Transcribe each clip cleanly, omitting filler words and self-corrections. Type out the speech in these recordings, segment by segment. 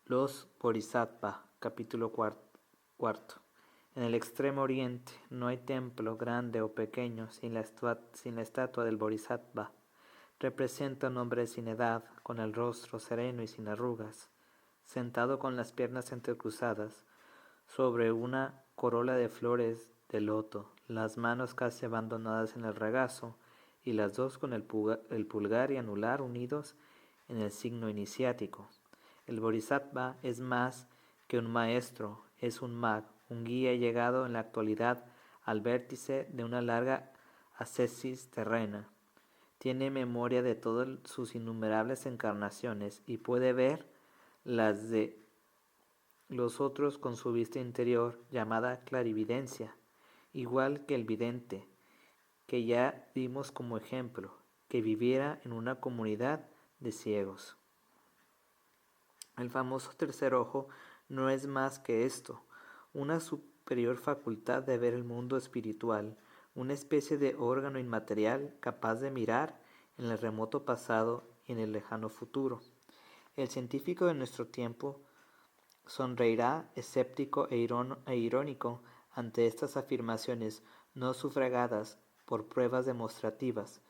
Los Bodhisattva, capítulo cuarto. En el extremo oriente no hay templo grande o pequeño sin la estatua del Bodhisattva. Representa un hombre sin edad, con el rostro sereno y sin arrugas, sentado con las piernas entrecruzadas, sobre una corola de flores de loto, las manos casi abandonadas en el regazo, y las dos con el pulgar y anular unidos en el signo iniciático. El Bodhisattva es más que un maestro, es un mag, un guía llegado en la actualidad al vértice de una larga ascesis terrena. Tiene memoria de todas sus innumerables encarnaciones y puede ver las de los otros con su vista interior, llamada clarividencia, igual que el vidente, que ya dimos como ejemplo, que viviera en una comunidad de ciegos. El famoso tercer ojo no es más que esto, una superior facultad de ver el mundo espiritual, una especie de órgano inmaterial capaz de mirar en el remoto pasado y en el lejano futuro. El científico de nuestro tiempo sonreirá escéptico e irónico ante estas afirmaciones no sufragadas por pruebas demostrativas,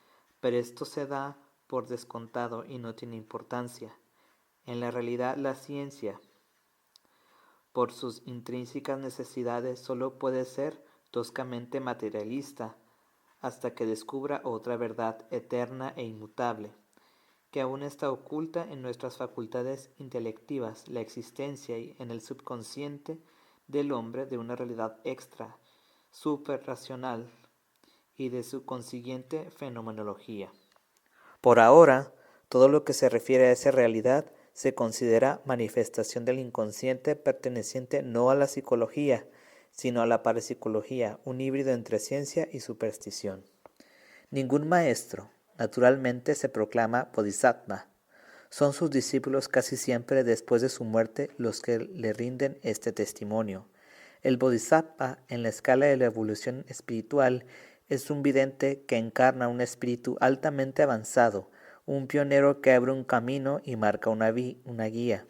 pero esto se da por descontado y no tiene importancia. En la realidad, la ciencia, por sus intrínsecas necesidades, solo puede ser toscamente materialista hasta que descubra otra verdad eterna e inmutable, que aún está oculta en nuestras facultades intelectivas, la existencia en el subconsciente del hombre de una realidad extra, superracional y de su consiguiente fenomenología. Por ahora, todo lo que se refiere a esa realidad se considera manifestación del inconsciente perteneciente no a la psicología, sino a la parapsicología, un híbrido entre ciencia y superstición. Ningún maestro, naturalmente, se proclama bodhisattva. Son sus discípulos casi siempre después de su muerte los que le rinden este testimonio. El bodhisattva, en la escala de la evolución espiritual, es un vidente que encarna un espíritu altamente avanzado, un pionero que abre un camino y marca una vía,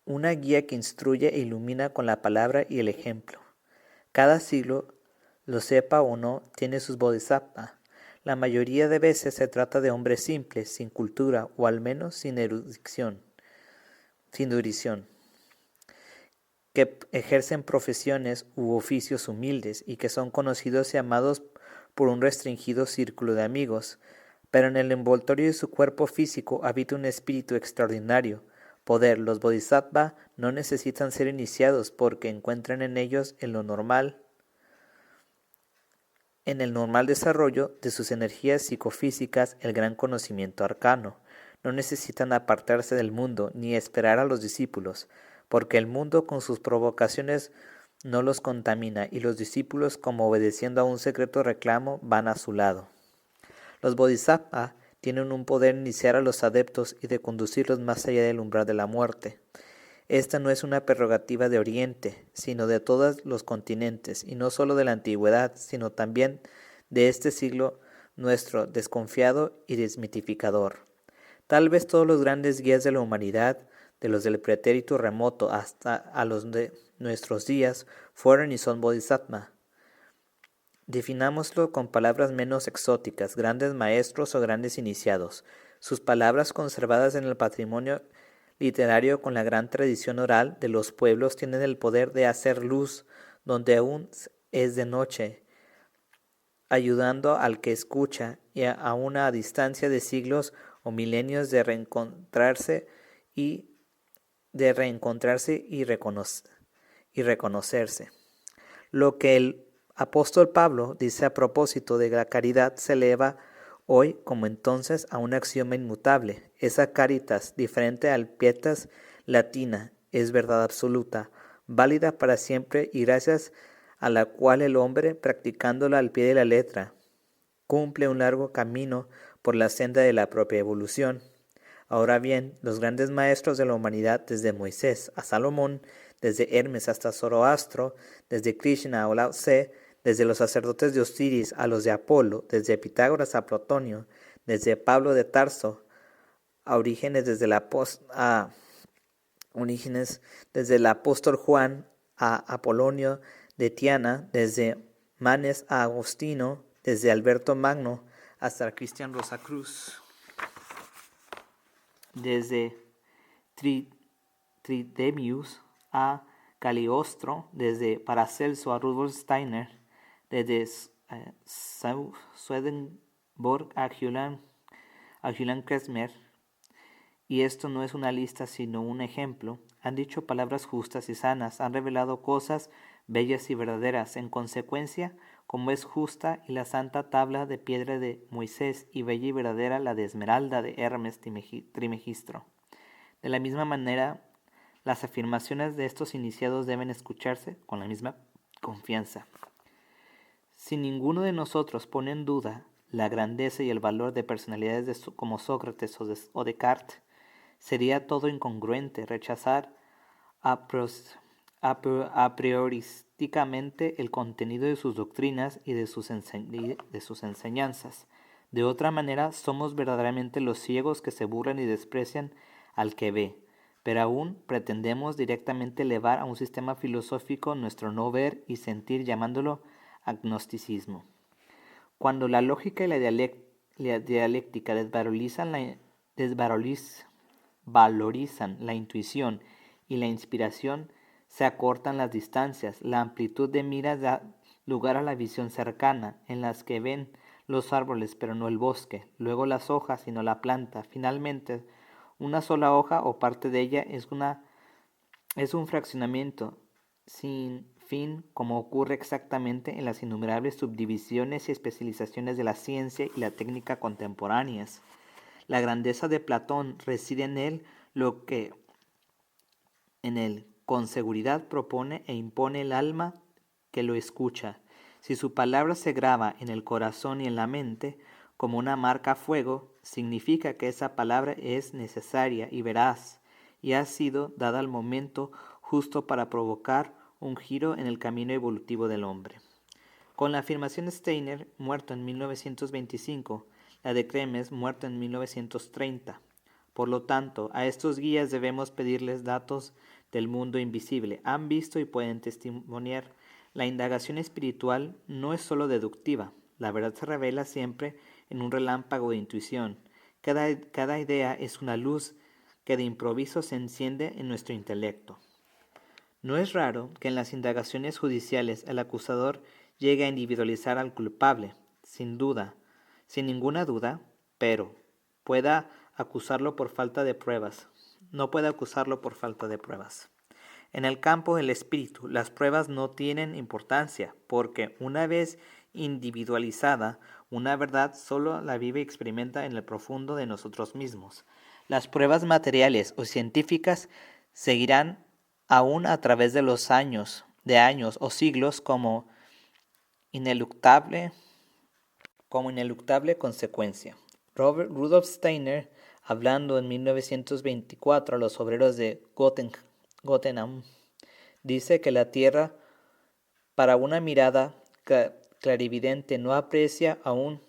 una guía que instruye e ilumina con la palabra y el ejemplo. Cada siglo, lo sepa o no, tiene sus bodhisattva. La mayoría de veces se trata de hombres simples, sin cultura o al menos sin erudición, que ejercen profesiones u oficios humildes y que son conocidos y amados por un restringido círculo de amigos, pero en el envoltorio de su cuerpo físico habita un espíritu extraordinario. Los bodhisattva no necesitan ser iniciados porque encuentran en ellos en el normal desarrollo de sus energías psicofísicas el gran conocimiento arcano. No necesitan apartarse del mundo ni esperar a los discípulos, porque el mundo con sus provocaciones no los contamina y los discípulos, como obedeciendo a un secreto reclamo, van a su lado. Los bodhisattva tienen un poder de iniciar a los adeptos y de conducirlos más allá del umbral de la muerte. Esta no es una prerrogativa de Oriente, sino de todos los continentes, y no solo de la antigüedad, sino también de este siglo nuestro, desconfiado y desmitificador. Tal vez todos los grandes guías de la humanidad, de los del pretérito remoto hasta a los de nuestros días, fueron y son bodhisattva. Definámoslo con palabras menos exóticas, grandes maestros o grandes iniciados. Sus palabras, conservadas en el patrimonio literario con la gran tradición oral de los pueblos, tienen el poder de hacer luz donde aún es de noche, ayudando al que escucha y aún a distancia de siglos o milenios de reencontrarse y reconocerse. Lo que el apóstol Pablo dice a propósito de la caridad se eleva hoy como entonces a un axioma inmutable. Esa caritas, diferente al pietas latina, es verdad absoluta, válida para siempre y gracias a la cual el hombre, practicándola al pie de la letra, cumple un largo camino por la senda de la propia evolución. Ahora bien, los grandes maestros de la humanidad, desde Moisés a Salomón, desde Hermes hasta Zoroastro, desde Krishna o Lao Tse, desde los sacerdotes de Osiris a los de Apolo, desde Pitágoras a Plutonio, desde Pablo de Tarso Orígenes desde el apóstol Juan a Apolonio de Tiana, desde Manes a Agostino, desde Alberto Magno hasta Cristian Rosacruz, desde Tridemius a Cagliostro, desde Paracelso a Rudolf Steiner, desde Swedenborg a Julian Klezmer. Y esto no es una lista sino un ejemplo. Han dicho palabras justas y sanas, han revelado cosas bellas y verdaderas. En consecuencia, como es justa y la santa tabla de piedra de Moisés y bella y verdadera la de esmeralda de Hermes Trismegisto. De la misma manera, las afirmaciones de estos iniciados deben escucharse con la misma confianza. Si ninguno de nosotros pone en duda la grandeza y el valor de personalidades como Sócrates o Descartes, sería todo incongruente rechazar a priorísticamente el contenido de sus doctrinas y de sus enseñanzas. De otra manera, somos verdaderamente los ciegos que se burlan y desprecian al que ve, pero aún pretendemos directamente elevar a un sistema filosófico nuestro no ver y sentir, llamándolo agnosticismo. Cuando la lógica y la dialéctica valorizan la intuición y la inspiración, se acortan las distancias, la amplitud de miras da lugar a la visión cercana, en las que ven los árboles pero no el bosque, luego las hojas y no la planta. Finalmente, una sola hoja o parte de ella es un fraccionamiento sin fin, como ocurre exactamente en las innumerables subdivisiones y especializaciones de la ciencia y la técnica contemporáneas. La grandeza de Platón reside en él, lo que en él con seguridad propone e impone el alma que lo escucha. Si su palabra se graba en el corazón y en la mente como una marca a fuego, significa que esa palabra es necesaria y veraz, y ha sido dada al momento justo para provocar un giro en el camino evolutivo del hombre. Con la afirmación de Steiner, muerto en 1925, la de Kremes, muerto en 1930. Por lo tanto, a estos guías debemos pedirles datos del mundo invisible. Han visto y pueden testimoniar. La indagación espiritual no es sólo deductiva. La verdad se revela siempre en un relámpago de intuición. Cada idea es una luz que de improviso se enciende en nuestro intelecto. No es raro que en las indagaciones judiciales el acusador llegue a individualizar al culpable, sin ninguna duda, pero pueda acusarlo por falta de pruebas. No puede acusarlo por falta de pruebas. En el campo del espíritu, las pruebas no tienen importancia, porque una vez individualizada, una verdad solo la vive y experimenta en el profundo de nosotros mismos. Las pruebas materiales o científicas seguirán aún a través de los años o siglos como ineluctable consecuencia. Rudolf Steiner, hablando en 1924 a los obreros de Gottingen, dice que la Tierra, para una mirada clarividente, no aprecia a un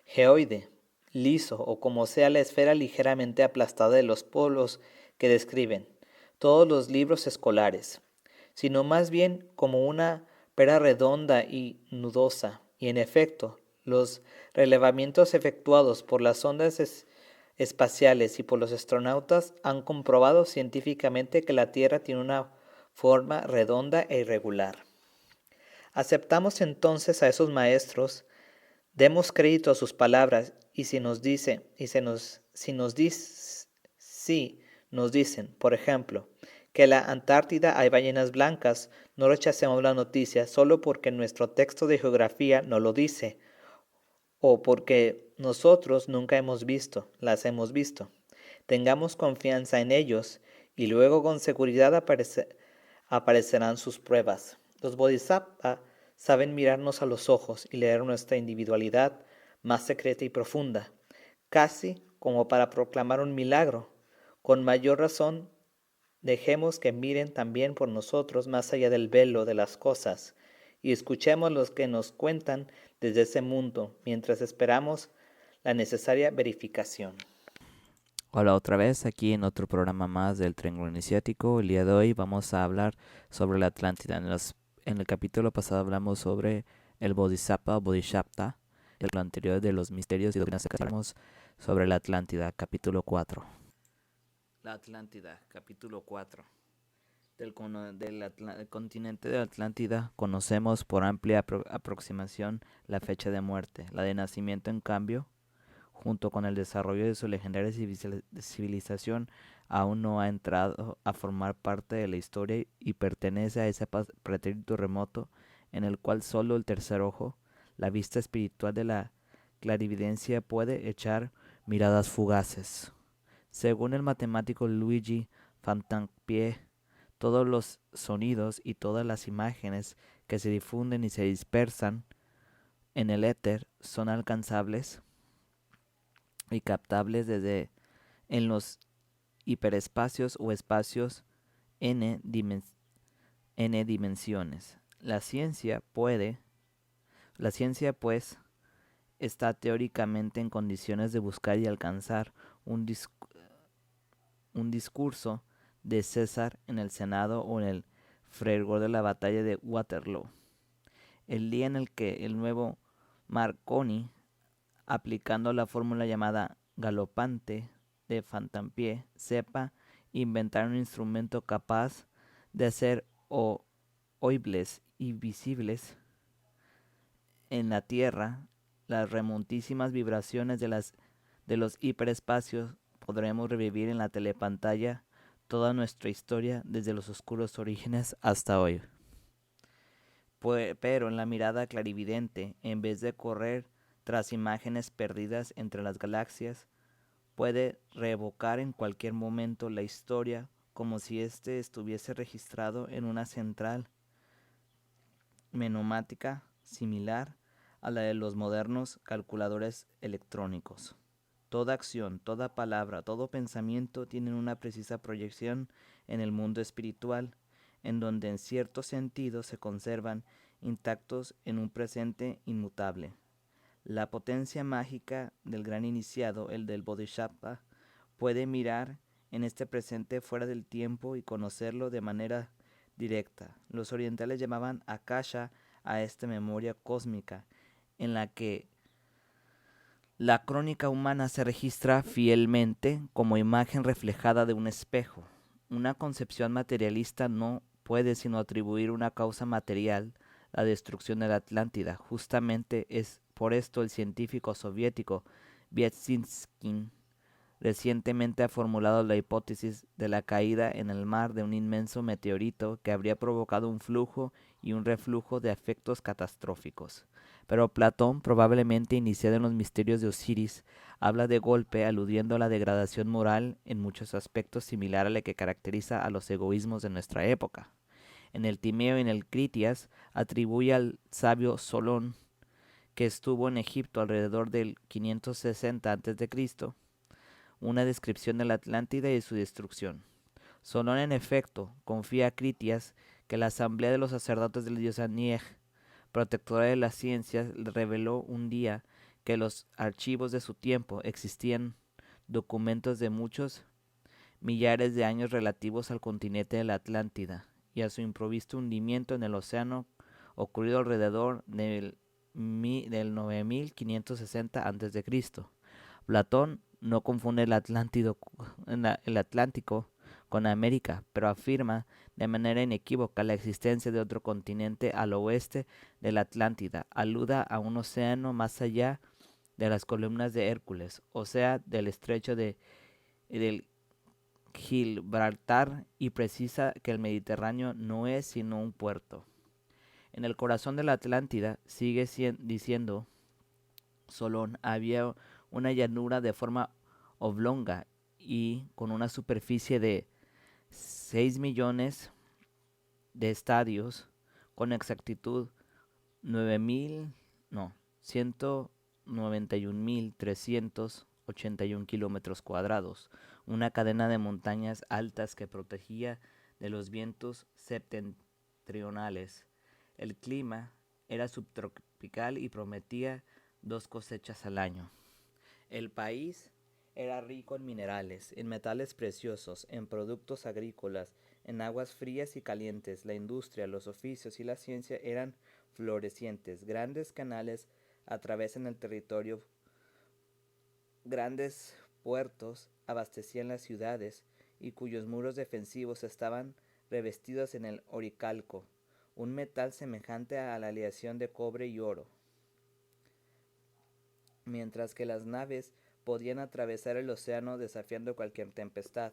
geoide liso o como sea la esfera ligeramente aplastada de los polos que describen todos los libros escolares, sino más bien como una pera redonda y nudosa. Y en efecto, los relevamientos efectuados por las ondas espaciales y por los astronautas han comprobado científicamente que la Tierra tiene una forma redonda e irregular. Aceptamos entonces a esos maestros, demos crédito a sus palabras y si nos dicen, por ejemplo, que en la Antártida hay ballenas blancas, no rechacemos la noticia solo porque nuestro texto de geografía no lo dice, o porque nosotros nunca las hemos visto. Tengamos confianza en ellos y luego con seguridad aparecerán sus pruebas. Los bodhisattvas saben mirarnos a los ojos y leer nuestra individualidad más secreta y profunda, casi como para proclamar un milagro. Con mayor razón, dejemos que miren también por nosotros más allá del velo de las cosas y escuchemos los que nos cuentan desde ese mundo mientras esperamos la necesaria verificación. Hola otra vez aquí en otro programa más del Triángulo Iniciático. El día de hoy vamos a hablar sobre la Atlántida. En el capítulo pasado hablamos sobre el Bodhisattva o Bodhisattva, el lo anterior de los misterios y doctrinas que hablamos sobre la Atlántida, capítulo 4. La Atlántida, capítulo 4. El continente de Atlántida conocemos por amplia aproximación la fecha de muerte. La de nacimiento, en cambio, junto con el desarrollo de su legendaria civilización, aún no ha entrado a formar parte de la historia y pertenece a ese pretérito remoto en el cual solo el tercer ojo, la vista espiritual de la clarividencia, puede echar miradas fugaces. Según el matemático Luigi Fantampie, todos los sonidos y todas las imágenes que se difunden y se dispersan en el éter son alcanzables y captables desde en los hiperespacios o espacios n dimensiones. La ciencia pues está teóricamente en condiciones de buscar y alcanzar un, un discurso de César en el Senado o en el fragor de la batalla de Waterloo. El día en el que el nuevo Marconi, aplicando la fórmula llamada galopante de Fantampie, sepa inventar un instrumento capaz de hacer oíbles y visibles en la Tierra las remontísimas vibraciones de los hiperespacios, podremos revivir en la telepantalla toda nuestra historia desde los oscuros orígenes hasta hoy. Pero en la mirada clarividente, en vez de correr tras imágenes perdidas entre las galaxias, puede reevocar en cualquier momento la historia como si éste estuviese registrado en una central mnemática similar a la de los modernos calculadores electrónicos. Toda acción, toda palabra, todo pensamiento tienen una precisa proyección en el mundo espiritual, en donde en cierto sentido se conservan intactos en un presente inmutable. La potencia mágica del gran iniciado, el del Bodhisattva, puede mirar en este presente fuera del tiempo y conocerlo de manera directa. Los orientales llamaban Akasha a esta memoria cósmica, en la que la crónica humana se registra fielmente como imagen reflejada de un espejo. Una concepción materialista no puede sino atribuir una causa material, la destrucción de la Atlántida. Justamente es por esto el científico soviético Vyacheslav recientemente ha formulado la hipótesis de la caída en el mar de un inmenso meteorito que habría provocado un flujo y un reflujo de efectos catastróficos. Pero Platón, probablemente iniciado en los misterios de Osiris, habla de golpe aludiendo a la degradación moral en muchos aspectos similar a la que caracteriza a los egoísmos de nuestra época. En el Timeo y en el Critias atribuye al sabio Solón, que estuvo en Egipto alrededor del 560 a.C., una descripción de la Atlántida y de su destrucción. Solón, en efecto, confía a Critias que la asamblea de los sacerdotes del dios Anieg, protectora de las ciencias, le reveló un día que en los archivos de su tiempo existían documentos de muchos millares de años relativos al continente de la Atlántida y a su improvisto hundimiento en el océano ocurrido alrededor del 9560 a.C. Platón no confunde el Atlántico con América, pero afirma de manera inequívoca la existencia de otro continente al oeste de la Atlántida. Aluda a un océano más allá de las columnas de Hércules, o sea, del estrecho del Gibraltar, y precisa que el Mediterráneo no es sino un puerto. En el corazón de la Atlántida, sigue diciendo Solón, había una llanura de forma oblonga y con una superficie de 6 millones de estadios, con exactitud 9.000, no, 191.381 kilómetros cuadrados, una cadena de montañas altas que protegía de los vientos septentrionales. El clima era subtropical y prometía 2 cosechas al año. El país Era rico en minerales, en metales preciosos, en productos agrícolas, en aguas frías y calientes. La industria, los oficios y la ciencia eran florecientes. Grandes canales atravesan el territorio, grandes puertos abastecían las ciudades y cuyos muros defensivos estaban revestidos en el oricalco, un metal semejante a la aleación de cobre y oro, mientras que las naves podían atravesar el océano desafiando cualquier tempestad.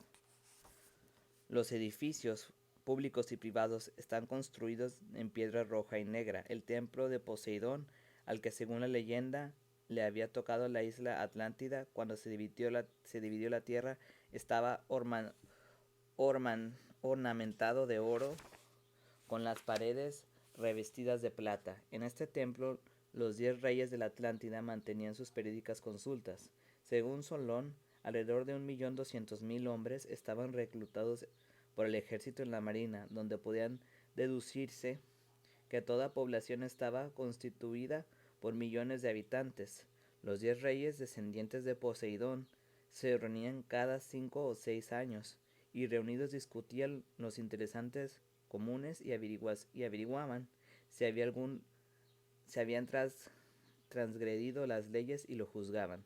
Los edificios públicos y privados están construidos en piedra roja y negra. El templo de Poseidón, al que según la leyenda le había tocado la isla Atlántida cuando se dividió la tierra, estaba ornamentado de oro con las paredes revestidas de plata. En este templo, los 10 reyes de la Atlántida mantenían sus periódicas consultas. Según Solón, alrededor de 1.200.000 hombres estaban reclutados por el ejército en la marina, donde podían deducirse que toda población estaba constituida por millones de habitantes. Los 10 reyes descendientes de Poseidón se reunían cada 5 o 6 años y reunidos discutían los interesantes comunes y averiguaban si habían transgredido las leyes y lo juzgaban.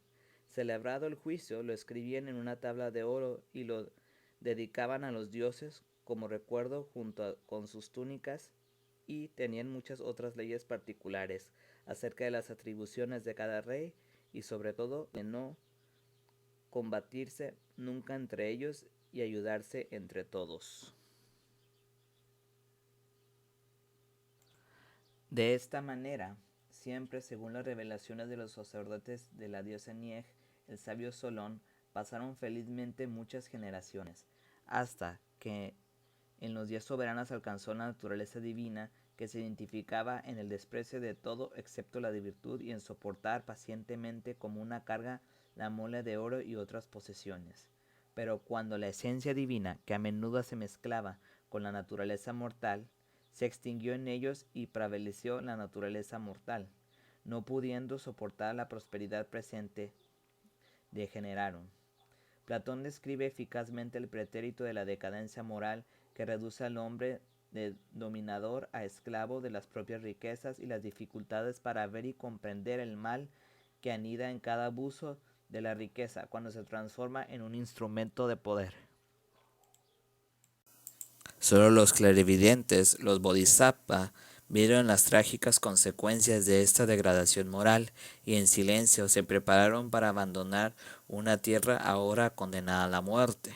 Celebrado el juicio, lo escribían en una tabla de oro y lo dedicaban a los dioses como recuerdo con sus túnicas, y tenían muchas otras leyes particulares acerca de las atribuciones de cada rey y sobre todo de no combatirse nunca entre ellos y ayudarse entre todos. De esta manera, siempre según las revelaciones de los sacerdotes de la diosa Nieg, el sabio Solón, pasaron felizmente muchas generaciones, hasta que en los días soberanos alcanzó la naturaleza divina que se identificaba en el desprecio de todo excepto la de virtud y en soportar pacientemente como una carga la mole de oro y otras posesiones. Pero cuando la esencia divina, que a menudo se mezclaba con la naturaleza mortal, se extinguió en ellos y prevaleció la naturaleza mortal, no pudiendo soportar la prosperidad presente, degeneraron. Platón describe eficazmente el pretérito de la decadencia moral que reduce al hombre de dominador a esclavo de las propias riquezas y las dificultades para ver y comprender el mal que anida en cada abuso de la riqueza cuando se transforma en un instrumento de poder. Solo los clarividentes, los bodhisattva, vieron las trágicas consecuencias de esta degradación moral y en silencio se prepararon para abandonar una tierra ahora condenada a la muerte.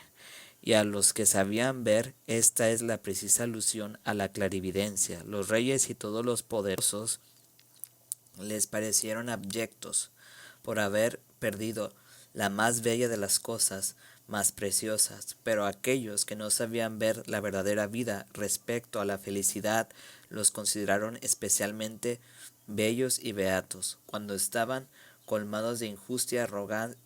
Y a los que sabían ver, esta es la precisa alusión a la clarividencia. Los reyes y todos los poderosos les parecieron abyectos por haber perdido la más bella de las cosas más preciosas, pero aquellos que no sabían ver la verdadera vida respecto a la felicidad los consideraron especialmente bellos y beatos, cuando estaban colmados de injusta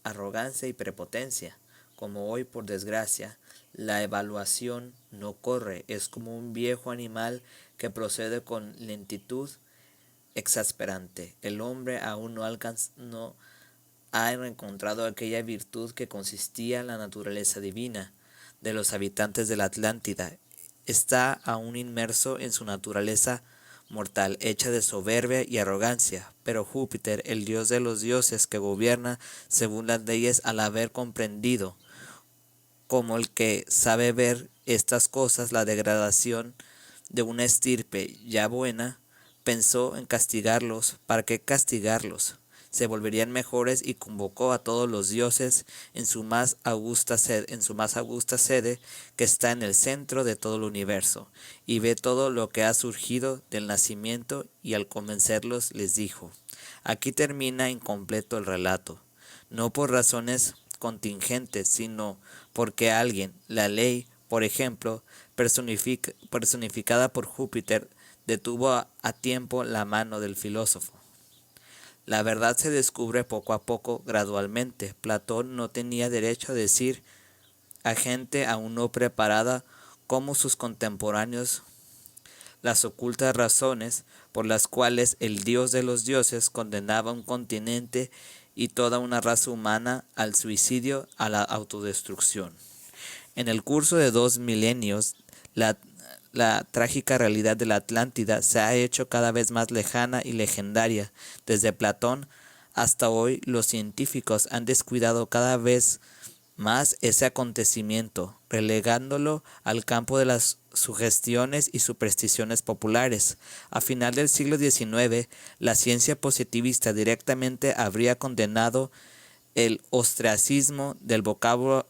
arrogancia y prepotencia. Como hoy, por desgracia, la evaluación no corre, es como un viejo animal que procede con lentitud exasperante. El hombre aún no ha encontrado aquella virtud que consistía en la naturaleza divina de los habitantes de la Atlántida. Está aún inmerso en su naturaleza mortal, hecha de soberbia y arrogancia, pero Júpiter, el dios de los dioses que gobierna según las leyes, al haber comprendido, como el que sabe ver estas cosas, la degradación de una estirpe ya buena, pensó en castigarlos. ¿Para qué castigarlos? Se volverían mejores y convocó a todos los dioses en su más augusta sede que está en el centro de todo el universo, y ve todo lo que ha surgido del nacimiento, y al convencerlos les dijo: aquí termina incompleto el relato, no por razones contingentes, sino porque alguien, la ley, por ejemplo, personificada por Júpiter, detuvo a tiempo la mano del filósofo. La verdad se descubre poco a poco, gradualmente. Platón no tenía derecho a decir a gente aún no preparada como sus contemporáneos las ocultas razones por las cuales el dios de los dioses condenaba a un continente y toda una raza humana al suicidio, a la autodestrucción. En el curso de 2 milenios, la trágica realidad de la Atlántida se ha hecho cada vez más lejana y legendaria. Desde Platón hasta hoy, los científicos han descuidado cada vez más ese acontecimiento, relegándolo al campo de las sugestiones y supersticiones populares. A final del siglo XIX, la ciencia positivista directamente habría condenado el ostracismo del vocablo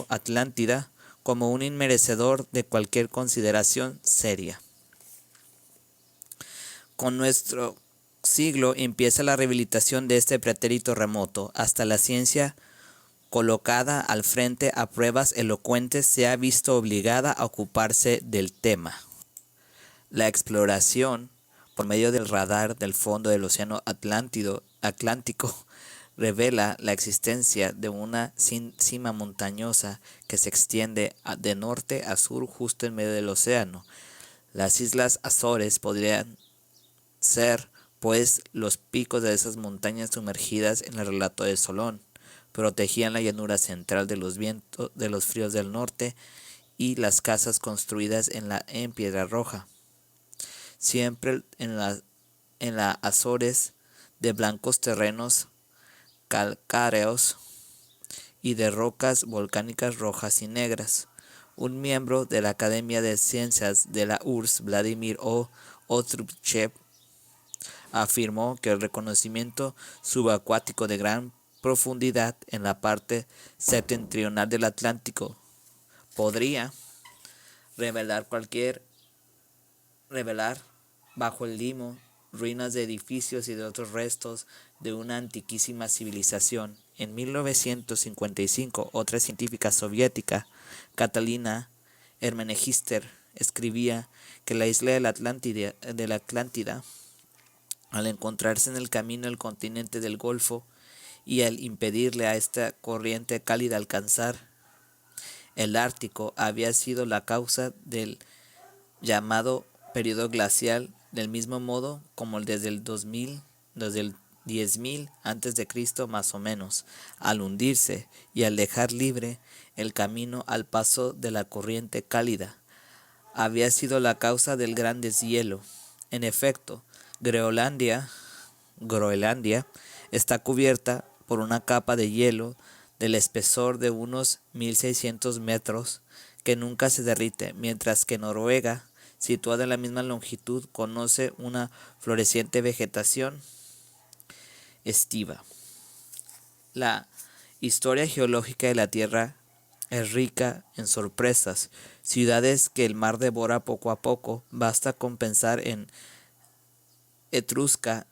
Atlántida como un inmerecedor de cualquier consideración seria. Con nuestro siglo empieza la rehabilitación de este pretérito remoto. Hasta la ciencia, colocada al frente a pruebas elocuentes, se ha visto obligada a ocuparse del tema. La exploración por medio del radar del fondo del océano Atlántico revela la existencia de una cima montañosa que se extiende de norte a sur justo en medio del océano. Las islas Azores podrían ser, pues, los picos de esas montañas sumergidas en el relato de Solón. Protegían la llanura central de los vientos, de los fríos del norte y las casas construidas en piedra roja. Siempre en la Azores de blancos terrenos calcáreos y de rocas volcánicas rojas y negras. Un miembro de la Academia de Ciencias de la URSS, Vladimir Otrubchev, afirmó que el reconocimiento subacuático de gran profundidad en la parte septentrional del Atlántico podría revelar bajo el limo ruinas de edificios y de otros restos de una antiquísima civilización. En 1955, otra científica soviética, Catalina Hermenegilder, escribía que la isla de la Atlántida, al encontrarse en el camino del continente del Golfo y al impedirle a esta corriente cálida alcanzar el Ártico, había sido la causa del llamado periodo glacial, del mismo modo como desde el 10.000 antes de Cristo más o menos, al hundirse y al dejar libre el camino al paso de la corriente cálida, había sido la causa del gran deshielo. En efecto, Groenlandia está cubierta por una capa de hielo del espesor de unos 1.600 metros que nunca se derrite, mientras que Noruega, situada en la misma longitud, conoce una floreciente vegetación estiva. La historia geológica de la Tierra es rica en sorpresas, ciudades que el mar devora poco a poco. Basta con pensar en Etrusca,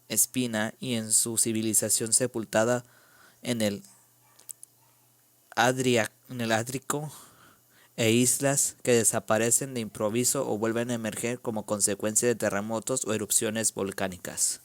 Espina y en su civilización sepultada en el Adriático, e islas que desaparecen de improviso o vuelven a emerger como consecuencia de terremotos o erupciones volcánicas.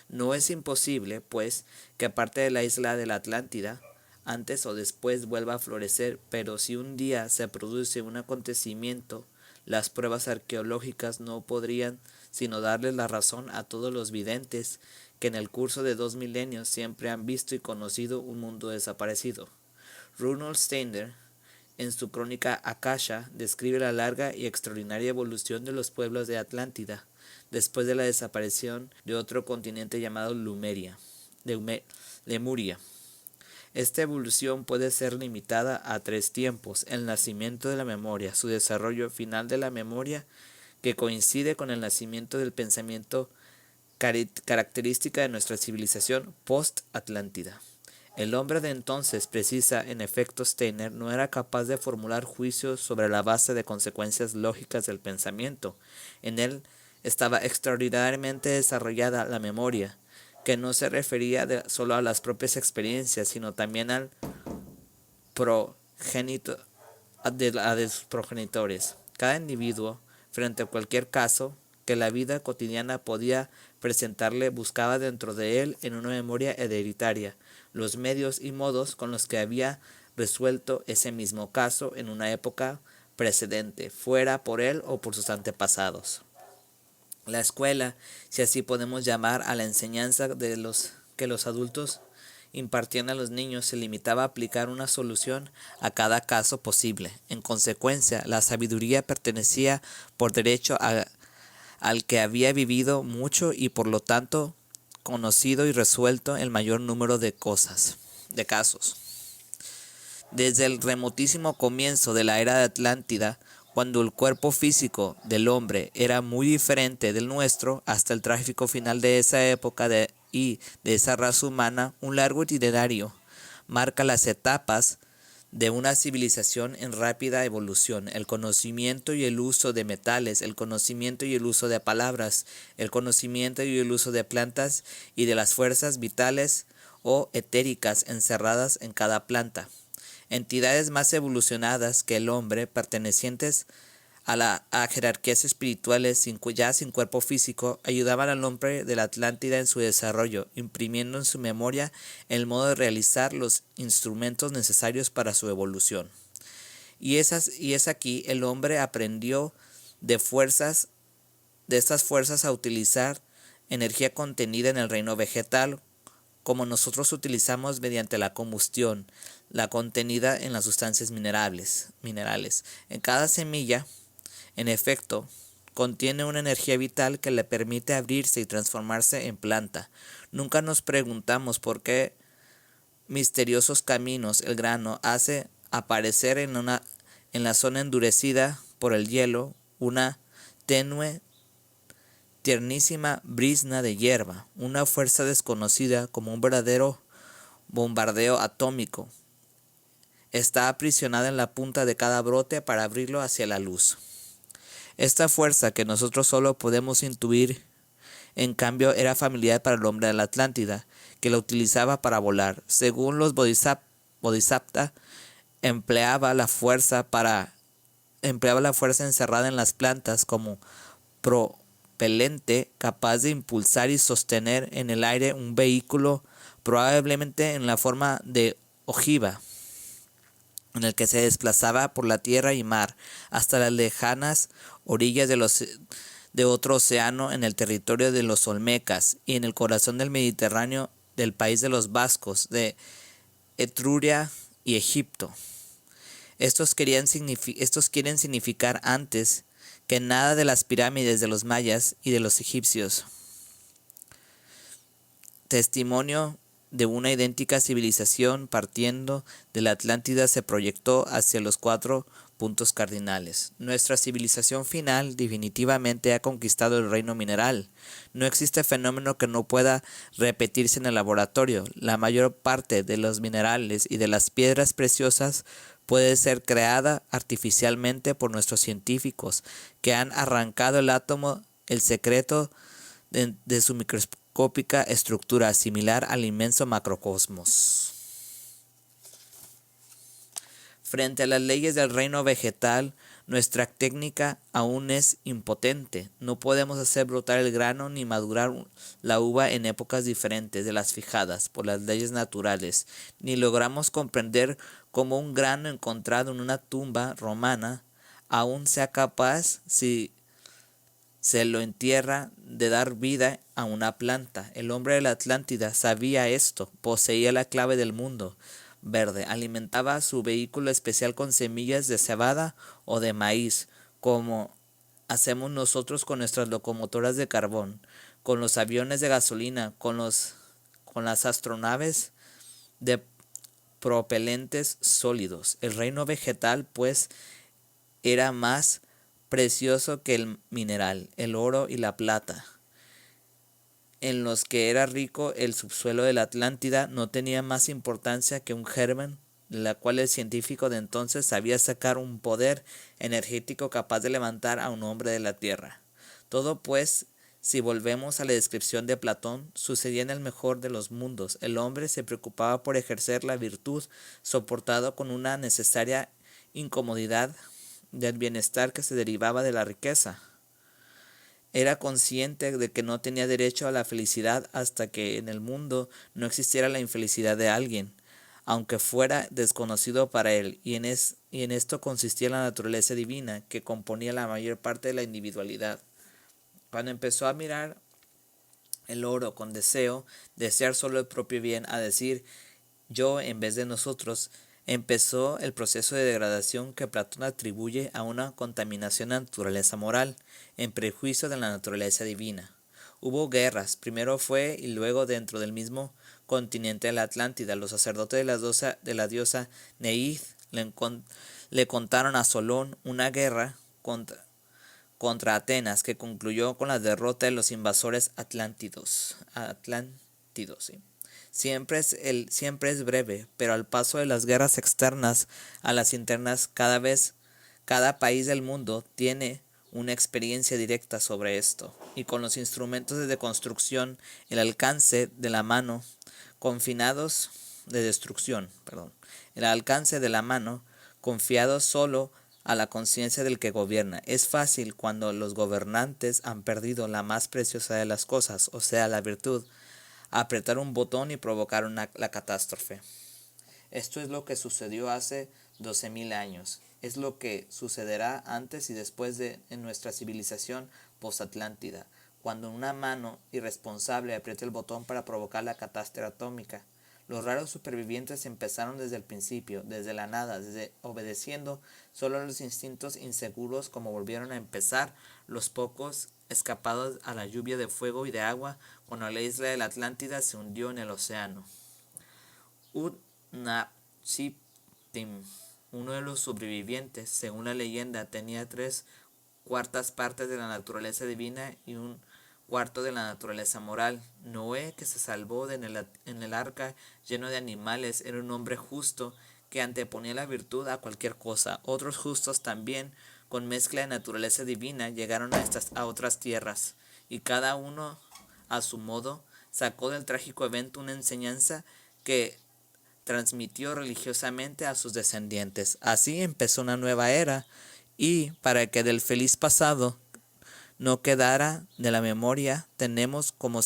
No es imposible, pues, que parte de la isla de la Atlántida antes o después vuelva a florecer, pero si un día se produce un acontecimiento, las pruebas arqueológicas no podrían sino darles la razón a todos los videntes que en el curso de 2 milenios siempre han visto y conocido un mundo desaparecido. Rudolf Steiner, en su crónica Akasha, describe la larga y extraordinaria evolución de los pueblos de Atlántida, después de la desaparición de otro continente llamado Lemuria. Esta evolución puede ser limitada a 3 tiempos: el nacimiento de la memoria, su desarrollo final de la memoria, que coincide con el nacimiento del pensamiento característica de nuestra civilización post-atlántida. El hombre de entonces, precisa en efecto Steiner, no era capaz de formular juicios sobre la base de consecuencias lógicas del pensamiento. En él estaba extraordinariamente desarrollada la memoria, que no se refería solo a las propias experiencias, sino también al de sus progenitores. Cada individuo, frente a cualquier caso que la vida cotidiana podía presentarle, buscaba dentro de él, en una memoria hereditaria, los medios y modos con los que había resuelto ese mismo caso en una época precedente, fuera por él o por sus antepasados. La escuela, si así podemos llamar a la enseñanza de los que los adultos impartían a los niños se limitaba a aplicar una solución a cada caso posible. En consecuencia, la sabiduría pertenecía por derecho al que había vivido mucho y por lo tanto conocido y resuelto el mayor número de casos. Desde el remotísimo comienzo de la era de Atlántida, cuando el cuerpo físico del hombre era muy diferente del nuestro, hasta el trágico final de esa época y de esa raza humana, un largo itinerario marca las etapas de una civilización en rápida evolución: el conocimiento y el uso de metales, el conocimiento y el uso de palabras, el conocimiento y el uso de plantas y de las fuerzas vitales o etéricas encerradas en cada planta. Entidades más evolucionadas que el hombre, pertenecientes a jerarquías espirituales sin cuerpo físico, ayudaban al hombre de la Atlántida en su desarrollo, imprimiendo en su memoria el modo de realizar los instrumentos necesarios para su evolución. Y es aquí el hombre aprendió de estas fuerzas a utilizar energía contenida en el reino vegetal, como nosotros utilizamos mediante la combustión, la contenida en las sustancias minerales. En cada semilla, en efecto, contiene una energía vital que le permite abrirse y transformarse en planta. Nunca nos preguntamos por qué misteriosos caminos el grano hace aparecer en la zona endurecida por el hielo una tenue, tiernísima brizna de hierba, una fuerza desconocida como un verdadero bombardeo atómico. Está aprisionada en la punta de cada brote para abrirlo hacia la luz. Esta fuerza que nosotros solo podemos intuir, en cambio, era familiar para el hombre de la Atlántida, que la utilizaba para volar. Según los Bodhisattva, empleaba la fuerza encerrada en las plantas como propelente capaz de impulsar y sostener en el aire un vehículo, probablemente en la forma de ojiva, en el que se desplazaba por la tierra y mar hasta las lejanas orillas de otro océano, en el territorio de los Olmecas y en el corazón del Mediterráneo, del país de los vascos, de Etruria y Egipto. Estos quieren significar antes que nada de las pirámides de los mayas y de los egipcios. Testimonio de una idéntica civilización partiendo de la Atlántida se proyectó hacia los 4 puntos cardinales. Nuestra civilización final definitivamente ha conquistado el reino mineral. No existe fenómeno que no pueda repetirse en el laboratorio. La mayor parte de los minerales y de las piedras preciosas puede ser creada artificialmente por nuestros científicos, que han arrancado el átomo, el secreto de su microscópica estructura similar al inmenso macrocosmos. Frente a las leyes del reino vegetal, nuestra técnica aún es impotente. No podemos hacer brotar el grano ni madurar la uva en épocas diferentes de las fijadas por las leyes naturales, ni logramos comprender cómo un grano encontrado en una tumba romana aún sea capaz, si se lo entierra, de dar vida a una planta. El hombre de la Atlántida sabía esto, poseía la clave del mundo verde, alimentaba su vehículo especial con semillas de cebada o de maíz, como hacemos nosotros con nuestras locomotoras de carbón, con los aviones de gasolina, con las astronaves de propelentes sólidos. El reino vegetal, pues, era más precioso que el mineral, el oro y la plata, en los que era rico el subsuelo de la Atlántida. No tenía más importancia que un germen, de la cual el científico de entonces sabía sacar un poder energético capaz de levantar a un hombre de la tierra. Todo, pues, si volvemos a la descripción de Platón, sucedía en el mejor de los mundos. El hombre se preocupaba por ejercer la virtud, soportado con una necesaria incomodidad del bienestar que se derivaba de la riqueza. Era consciente de que no tenía derecho a la felicidad hasta que en el mundo no existiera la infelicidad de alguien, aunque fuera desconocido para él, y en esto consistía la naturaleza divina, que componía la mayor parte de la individualidad. Cuando empezó a mirar el oro con deseo, desear solo el propio bien, a decir yo en vez de nosotros, empezó el proceso de degradación que Platón atribuye a una contaminación de la naturaleza moral, en prejuicio de la naturaleza divina. Hubo guerras, primero fue y luego dentro del mismo continente de la Atlántida. Los sacerdotes de la diosa Neith le contaron a Solón una guerra contra Atenas que concluyó con la derrota de los invasores atlántidos. ¿Sí? Siempre es breve, pero al paso de las guerras externas a las internas, cada país del mundo tiene una experiencia directa sobre esto, y con los instrumentos de construcción, el alcance de la mano, confinados de destrucción, el alcance de la mano, confiados solo a la conciencia del que gobierna. Es fácil cuando los gobernantes han perdido la más preciosa de las cosas, o sea, la virtud, apretar un botón y provocar la catástrofe. Esto es lo que sucedió hace 12.000 años. Es lo que sucederá antes y después en nuestra civilización post-atlántida, cuando una mano irresponsable aprieta el botón para provocar la catástrofe atómica. Los raros supervivientes empezaron desde el principio, desde la nada, obedeciendo solo a los instintos inseguros, como volvieron a empezar los pocos escapados a la lluvia de fuego y de agua cuando la isla de la Atlántida se hundió en el océano. Utnapishtim, uno de los sobrevivientes, según la leyenda, tenía 3/4 partes de la naturaleza divina y 1/4 de la naturaleza moral. Noé, que se salvó en el arca lleno de animales, era un hombre justo que anteponía la virtud a cualquier cosa. Otros justos también, con mezcla de naturaleza divina, llegaron a otras tierras, y cada uno, a su modo, sacó del trágico evento una enseñanza que transmitió religiosamente a sus descendientes. Así empezó una nueva era, y para que del feliz pasado no quedara de la memoria, tenemos como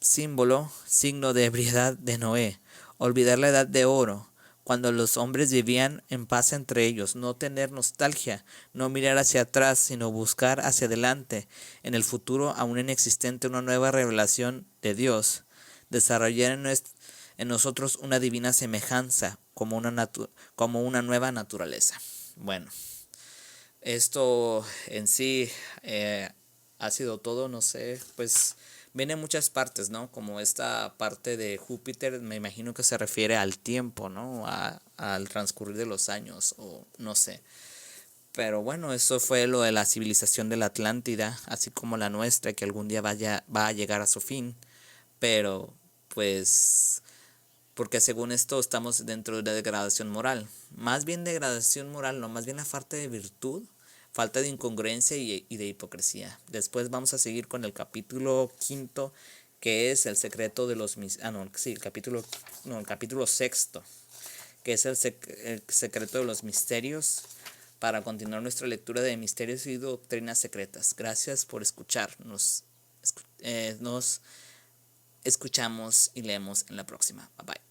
símbolo, signo de ebriedad de Noé, olvidar la edad de oro, cuando los hombres vivían en paz entre ellos, no tener nostalgia, no mirar hacia atrás, sino buscar hacia adelante, en el futuro aún inexistente, una nueva revelación de Dios, desarrollar en nosotros una divina semejanza, como una nueva naturaleza. Bueno, esto en sí ha sido todo, no sé, pues viene en muchas partes, ¿no? Como esta parte de Júpiter, me imagino que se refiere al tiempo, ¿no? Al transcurrir de los años, o no sé. Pero bueno, eso fue lo de la civilización de la Atlántida, así como la nuestra, que algún día va a llegar a su fin. Pero, pues, porque según esto estamos dentro de la degradación moral. Más bien degradación moral, no, más bien la falta de virtud, falta de incongruencia y de hipocresía. Después vamos a seguir con el capítulo 5, que es el secreto de los el capítulo 6, que es el secreto de los misterios, para continuar nuestra lectura de misterios y doctrinas secretas. Gracias por escucharnos. Nos escuchamos y leemos en la próxima. Bye bye.